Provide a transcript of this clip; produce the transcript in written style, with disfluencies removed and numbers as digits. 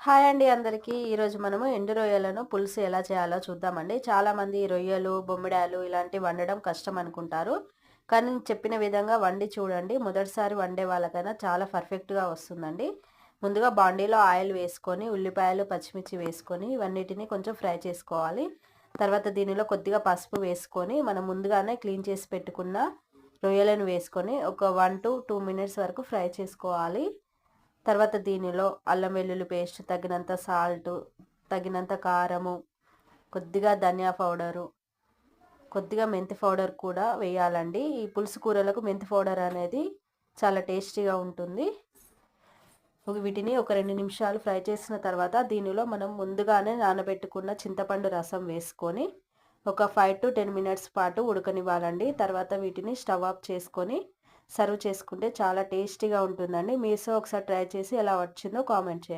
Hi అండి అందరికీ. ఈరోజు మనము ఎండు రొయ్యలను పులుసు ఎలా చేయాలో చూద్దామండి. చాలామంది రొయ్యలు, బొమ్మిడాలు ఇలాంటివి వండడం కష్టం అనుకుంటారు. కానీ నేను చెప్పిన విధంగా వండి చూడండి. మొదటిసారి వండే వాళ్ళకైనా చాలా పర్ఫెక్ట్‌గా వస్తుందండి. ముందుగా బాండీలో ఆయిల్ వేసుకొని, ఉల్లిపాయలు, పచ్చిమిర్చి వేసుకొని ఇవన్నిటిని కొంచెం ఫ్రై చేసుకోవాలి. తర్వాత దీనిలో కొద్దిగా పసుపు వేసుకొని, మనం ముందుగానే క్లీన్ చేసి పెట్టుకున్న రొయ్యలను వేసుకొని ఒక 1-2 మినిట్స్ వరకు ఫ్రై చేసుకోవాలి. తర్వాత దీనిలో అల్లం వెల్లుల్లి పేస్ట్, తగినంత సాల్టు, తగినంత కారము, కొద్దిగా ధనియా పౌడరు, కొద్దిగా మెంతి పౌడర్ కూడా వేయాలండి. ఈ పులుసు కూరలకు మెంతి పౌడర్ అనేది చాలా టేస్టీగా ఉంటుంది. వీటిని ఒక 2 నిమిషాలు ఫ్రై చేసిన తర్వాత దీనిలో మనం ముందుగానే నానబెట్టుకున్న చింతపండు రసం వేసుకొని ఒక 5-10 మినిట్స్ పాటు ఉడకనివ్వాలండి. తర్వాత వీటిని స్టవ్ ఆఫ్ చేసుకొని సర్వ్ చేసుకుంటే చాలా టేస్టీగా ఉంటుందండి. మీరు ఒకసారి ట్రై చేసి ఎలా వచ్చిందో కామెంట్ చేయండి.